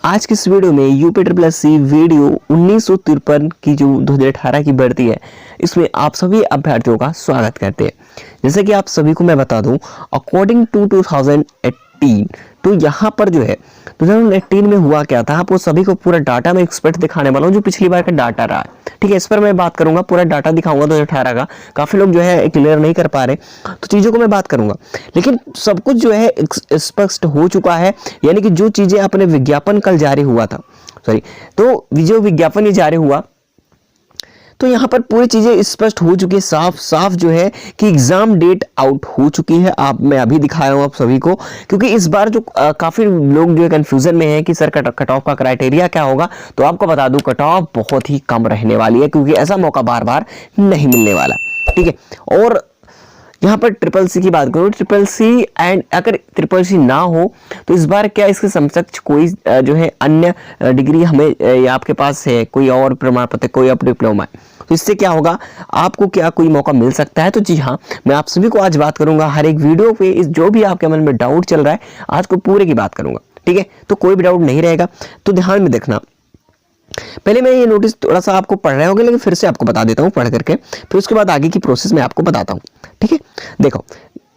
आज की इस वीडियो में यूपी वीडियो 1953 की जो 2018 की भर्ती है, इसमें आप सभी अभ्यर्थियों का स्वागत करते हैं। जैसे कि आप सभी को मैं बता दूं, अकॉर्डिंग टू 2018, तो यहाँ पर जो है 2018 में हुआ क्या था, आपको सभी को पूरा डाटा में एक्सपर्ट दिखाने वाला हूँ जो पिछली बार का डाटा रहा है। ठीक है, इस पर मैं बात करूंगा, पूरा डाटा दिखाऊंगा 2018 का। काफी लोग जो है क्लियर नहीं कर पा रहे, तो चीजों को मैं बात करूंगा, लेकिन सब कुछ जो है स्पष्ट हो चुका है। यानी कि जो चीजें अपने विज्ञापन कल जारी हुआ था, तो जो विज्ञापन ये जारी हुआ, तो यहाँ पर पूरी चीजें स्पष्ट हो चुकी है, साफ साफ जो है कि एग्जाम डेट आउट हो चुकी है। मैं अभी दिखा रहा हूँ आप सभी को, क्योंकि इस बार जो काफी लोग जो है कंफ्यूजन में है कि सर कट ऑफ का क्राइटेरिया क्या होगा। तो आपको बता दूं, कट ऑफ बहुत ही कम रहने वाली है, क्योंकि ऐसा मौका बार बार नहीं मिलने वाला। ठीक है, और यहाँ पर ट्रिपल सी की बात करूँ, ट्रिपल सी एंड अगर ट्रिपल सी ना हो तो इस बार क्या इसके समकक्ष कोई जो है अन्य डिग्री हमें आपके पास है, कोई और प्रमाण पत्र, कोई और डिप्लोमा है, तो इससे क्या होगा, आपको क्या कोई मौका मिल सकता है। तो जी हाँ, मैं आप सभी को आज बात करूंगा हर एक वीडियो पे, इस जो भी आपके मन में डाउट चल रहा है आज को पूरे की बात करूंगा। ठीक है, तो कोई भी डाउट नहीं रहेगा, तो ध्यान में देखना। पहले मैं ये नोटिस थोड़ा सा आपको पढ़ रहे होंगे, लेकिन फिर से आपको बता देता हूँ पढ़ करके, फिर उसके बाद आगे की प्रोसेस मैं आपको बताता हूँ। ठीक है, देखो,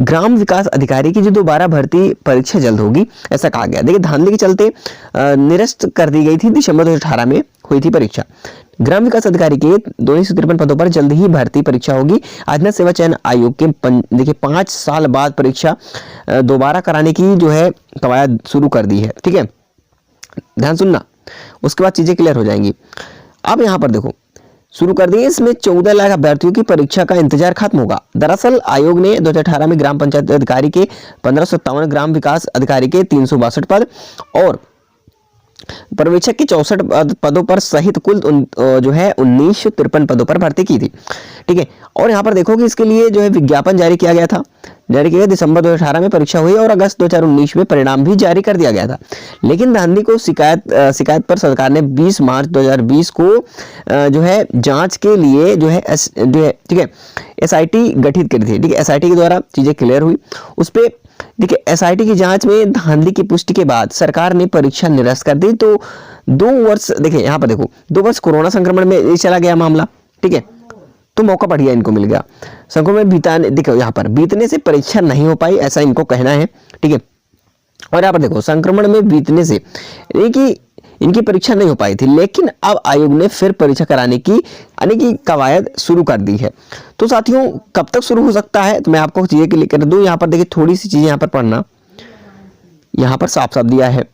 ग्राम विकास अधिकारी की जो दोबारा भर्ती परीक्षा जल्द होगी, ऐसा कहा गया। देखिए, धांधली के चलते निरस्त कर दी गई थी, दिसंबर 2018 में हुई थी परीक्षा। ग्राम विकास अधिकारी के 253 पदों पर जल्द ही भर्ती परीक्षा होगी। आधार सेवा चयन आयोग के देखिए 5 साल बाद परीक्षा दोबारा कराने की जो है कवायद शुरू कर दी है। ठीक है, ध्यान सुनना, उसके बाद चीजें क्लियर हो जाएंगी। अब यहाँ पर देखो, शुरू कर दी, इसमें 14 लाख अभ्यर्थियों की परीक्षा का इंतजार खत्म होगा। दरअसल आयोग ने 2018 में ग्राम पंचायत अधिकारी के 1557, ग्राम विकास अधिकारी के 362 पद और पर्यवेक्षक के 64 पदों पर सहित कुल जो है 1953 पदों पर भर्ती की थी। ठीक है, और यहाँ पर देखो कि इसके लिए जो है विज्ञापन जारी किया गया था, दिसंबर 2018 में परीक्षा हुई और अगस्त 2019 में परिणाम भी जारी कर दिया गया था। लेकिन धांधली को शिकायत पर सरकार ने 20 मार्च 2020 को जो है जांच के लिए जो है ठीक है एसआईटी गठित करी थी। ठीक है, एसआईटी के द्वारा चीजें क्लियर हुई। उस पर देखिए, एसआईटी की जांच में धांधली की पुष्टि के बाद सरकार ने परीक्षा निरस्त कर दी। तो 2 वर्ष, देखिए यहाँ पर देखो, 2 वर्ष कोरोना संक्रमण में ये चला गया मामला। ठीक है, तो मौका बढ़िया इनको मिल गया। संक्रमण बीतने, देखो यहाँ पर बीतने से परीक्षा नहीं हो पाई, ऐसा इनको कहना है। ठीक है, और यहाँ पर देखो, संक्रमण में बीतने से कि इनकी परीक्षा नहीं हो पाई थी, लेकिन अब आयोग ने फिर परीक्षा कराने की यानी कि कवायद शुरू कर दी है। तो साथियों, कब तक शुरू हो सकता है, तो मैं आपको चीजें क्लियर कर दूं। यहाँ पर देखिए, थोड़ी सी चीजें यहाँ पर पढ़ना, यहाँ पर साफ साफ दिया है,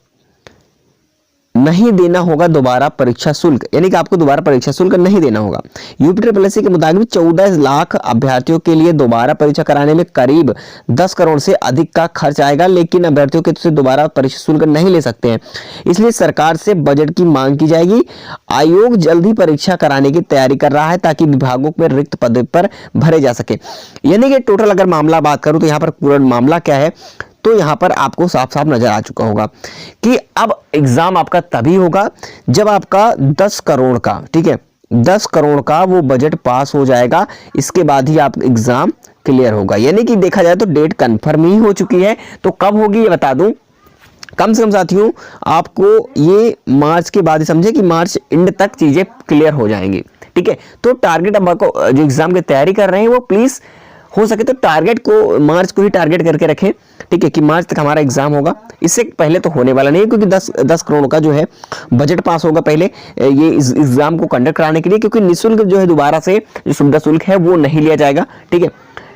नहीं देना होगा दोबारा परीक्षा शुल्क, यानी कि आपको दोबारा परीक्षा शुल्क नहीं देना होगा। यूपी के मुताबिक 14 लाख अभ्यर्थियों के लिए दोबारा परीक्षा कराने में करीब 10 करोड़ से अधिक का खर्च आएगा, लेकिन अभ्यर्थियों के से दोबारा परीक्षा शुल्क नहीं ले सकते हैं, इसलिए सरकार से बजट की मांग की जाएगी। आयोग जल्द ही परीक्षा कराने की तैयारी कर रहा है ताकि विभागों में रिक्त पद पर भरे जा सके। यानी कि टोटल अगर मामला बात करूं, तो यहाँ पर पूरा मामला क्या है, तो यहां पर आपको साफ साफ नजर आ चुका होगा कि अब एग्जाम आपका तभी होगा जब आपका 10 करोड़ का, ठीक है, 10 करोड़ का वो बजट पास हो जाएगा। इसके बाद ही आप एग्जाम क्लियर होगा। यानी कि देखा जाए तो डेट कंफर्म ही हो चुकी है। तो कब होगी ये बता दूं, कम से कम साथियों आपको ये मार्च के बाद ही समझे कि मार्च एंड तक चीजें क्लियर हो जाएंगी। ठीक है, तो टारगेट अब आपको जो एग्जाम की तैयारी कर रहे हैं वो प्लीज हो सके तो टारगेट को मार्च को ही टारगेट करके रखें। ठीक है, कि मार्च तक हमारा एग्जाम होगा। इससे पहले तो होने वाला नहीं है, क्योंकि 10 करोड़ का जो है बजट पास होगा पहले ये इस एग्जाम को कंडक्ट कराने के लिए, क्योंकि निःशुल्क जो है दोबारा से जो सुविधा शुल्क है वो नहीं लिया जाएगा। ठीक है,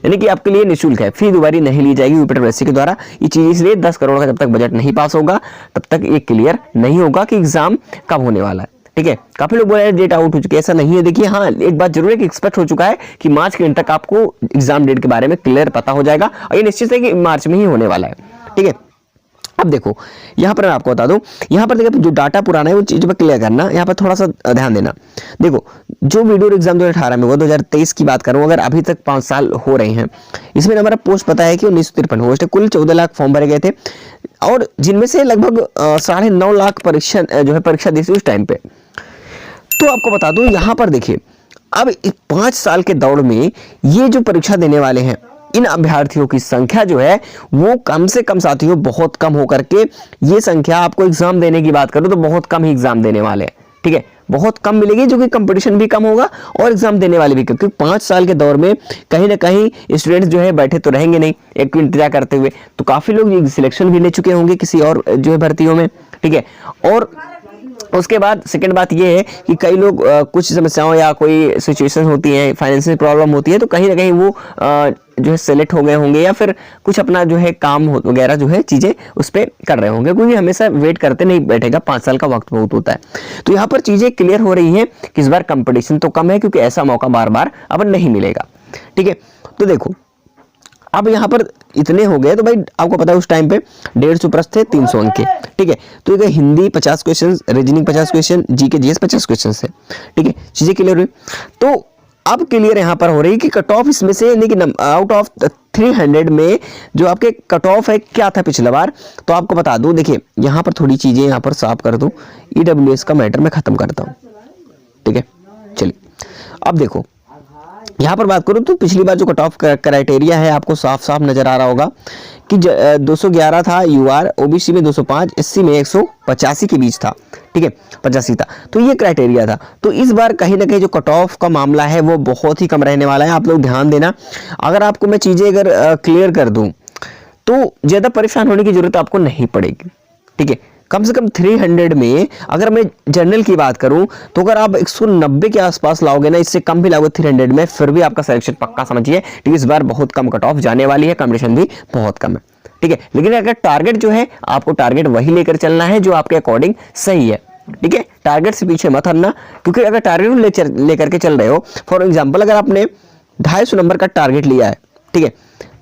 यानी कि आपके लिए निःशुल्क है, फी दोबारा नहीं ली जाएगी यूपी के द्वारा। ये चीज इसलिए 10 करोड़ का जब तक बजट नहीं पास होगा तब तक ये क्लियर नहीं होगा कि एग्जाम कब होने वाला है। ठीक है, काफी लोग बोल रहे हैं डेट आउट हो चुकी है, ऐसा नहीं है। देखिए, हाँ, एक बात जरूर है कि एक्सपेक्ट हो चुका है कि मार्च के एंड तक आपको एग्जाम डेट के बारे में क्लियर पता हो जाएगा, और ये निश्चित है कि मार्च में ही होने वाला है। ठीक है, अब देखो यहाँ पर मैं आपको बता दूं, यहाँ पर देखिए जो डाटा पुराना है वो चीज पर क्लियर करना, यहाँ पर थोड़ा सा ध्यान देना। देखो, जो वीडियो एग्जाम 2018 में हुआ, 2023 की बात करूं, अगर अभी तक 5 साल हो रहे हैं, इसमें हमारा पोस्ट पता है कि 1953 पोस्ट है, कुल 14 लाख फॉर्म भरे गए थे, और जिनमें से लगभग 9.5 लाख परीक्षा जो है परीक्षा दी थी उस टाइम पे। तो आपको बता दूं, यहाँ पर देखिए, अब 5 साल के दौर में ये जो परीक्षा देने वाले हैं, इन अभ्यर्थियों की संख्या जो है वो कम से कम साथियों बहुत कम होकर के ये संख्या आपको एग्जाम देने की बात करूं तो बहुत कम ही एग्जाम देने वाले हैं, ठीक है, बहुत कम मिलेगी, जो कि कंपटीशन भी कम होगा और एग्जाम देने वाले भी, क्योंकि 5 साल के दौर में कहीं ना कहीं स्टूडेंट्स जो है बैठे तो रहेंगे नहीं एक को इंतजार करते हुए, तो काफी लोग सिलेक्शन भी ले चुके होंगे किसी और जो है भर्तियों में, ठीक है। और उसके बाद सेकंड बात ये है कि कई लोग कुछ समस्याओं या कोई सिचुएशन होती है, फाइनेंशियल प्रॉब्लम होती है, तो कहीं ना कहीं वो जो है सेलेक्ट हो गए होंगे या फिर कुछ अपना जो है काम वगैरह जो है चीजें उस पर कर रहे होंगे, क्योंकि हमेशा वेट करते नहीं बैठेगा, 5 साल का वक्त बहुत होता है। तो यहाँ पर चीजें क्लियर हो रही है कि इस बार कंपटीशन तो कम है, क्योंकि ऐसा मौका बार बार अब नहीं मिलेगा, ठीक है। तो देखो अब यहाँ पर इतने हो गए, तो भाई आपको पता है उस टाइम पे 150 प्रश्न थे, 300 अंक के, ठीक है। तो ये Hindi 50 question, reasoning 50 question, GK GS 50 question है, ठीक है, चीजें क्लियर हुई। तो अब क्लियर यहाँ पर हो रही कि कट ऑफ इसमें से यानी कि आउट ऑफ 300 में जो आपके कट ऑफ है क्या था पिछला बार, तो आपको बता दूं, देखिए यहाँ पर थोड़ी चीजें यहाँ पर साफ कर दूं, ईडब्ल्यूएस का मैटर मैं खत्म करता हूँ, ठीक है। चलिए अब देखो यहाँ पर बात करूं तो पिछली बार जो कट ऑफ क्राइटेरिया है आपको साफ साफ नजर आ रहा होगा कि 211 था यूआर, ओबीसी में 205, एससी में 185 के बीच था, ठीक है, 85 था, तो ये क्राइटेरिया था। तो इस बार कहीं ना कहीं जो कट ऑफ का मामला है वो बहुत ही कम रहने वाला है, आप लोग ध्यान देना। अगर आपको मैं चीजें अगर क्लियर कर दूं तो ज्यादा परेशान होने की जरूरत आपको नहीं पड़ेगी, ठीक है। कम से कम 300 में अगर मैं जनरल की बात करूं तो अगर आप 190 के आसपास लाओगे ना, इससे कम भी लाओगे 300 में, फिर भी आपका सिलेक्शन पक्का समझिए, क्योंकि इस बार बहुत कम कट ऑफ जाने वाली है, कंपटीशन भी बहुत कम है, ठीक है। लेकिन अगर टारगेट जो है आपको टारगेट वही लेकर चलना है जो आपके अकॉर्डिंग सही है, ठीक है, टारगेट से पीछे मत हटना, क्योंकि अगर टारगेट लेकर के चल रहे हो, फॉर एग्जाम्पल अगर आपने 250 नंबर का टारगेट लिया है, ठीक है,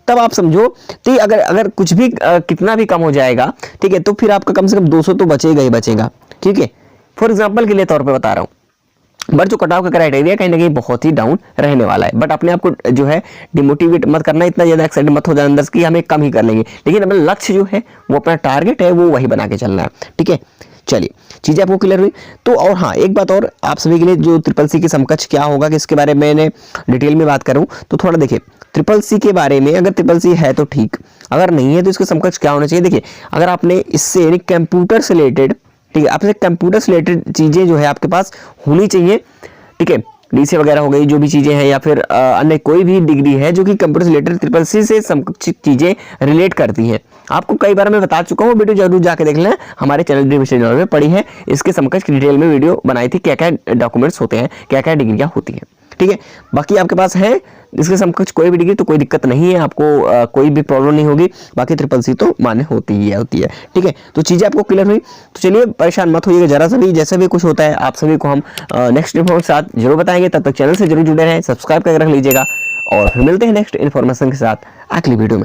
तब आप समझो तो अगर कुछ भी कितना भी कम हो जाएगा, ठीक है, तो फिर आपका कम से कम 200 तो बचेगा ही बचेगा, ठीक है। फॉर एग्जांपल के लिए तौर पे बता रहा हूं, बट जो कट ऑफ का क्राइटेरिया कहीं ना कहीं बहुत ही डाउन रहने वाला है, बट अपने आप को जो है डिमोटिवेट मत करना, इतना ज्यादा एक्साइट मत हो जाए अंदर से कि हमें कम ही कर लेंगे, लेकिन अपना लक्ष्य जो है वो अपना टारगेट है वो वही बना के चलना है, ठीक है। चलिए चीजें आपको क्लियर हुई। तो और हाँ एक बात और आप सभी के लिए, जो ट्रिपल सी के समकक्ष क्या होगा कि इसके बारे में मैंने डिटेल में बात करूं तो थोड़ा देखिए ट्रिपल सी के बारे में, अगर ट्रिपल सी है तो ठीक, अगर नहीं है तो इसके समकक्ष क्या होना चाहिए। देखिए अगर आपने इससे यानी कंप्यूटर से रिलेटेड, ठीक है, आपसे कंप्यूटर से रिलेटेड चीजें जो है आपके पास होनी चाहिए, ठीक है, डीसी वगैरह हो गई जो भी चीजें हैं, या फिर अन्य कोई भी डिग्री है जो कि कंप्यूटर से रिलेटेड ट्रिपल सी से समकक्ष चीजें रिलेट करती हैं। आपको कई बार मैं बता चुका हूँ, वीडियो जरूर जाके देख लें, हमारे चैनल चैनल में पड़ी है, इसके समकक्ष डिटेल में वीडियो बनाई थी, क्या क्या डॉक्यूमेंट्स होते हैं, क्या क्या डिग्रियां होती हैं, ठीक है। बाकी आपके पास है इसके समकक्ष कोई भी डिग्री तो कोई दिक्कत नहीं है, आपको कोई भी प्रॉब्लम नहीं होगी, बाकी ट्रिपल सी तो मान्य होती है, ठीक है। तो चीजें आपको क्लियर हुई, तो चलिए परेशान मत होइएगा जरा सा भी, जैसे भी कुछ होता है आप सभी को हम नेक्स्ट इन्फॉर्मेशन के साथ जरूर बताएंगे। तब तक चैनल से जरूर जुड़े रहें, सब्सक्राइब करके रख लीजिएगा, और फिर मिलते हैं नेक्स्ट इन्फॉर्मेशन के साथ अगली वीडियो में।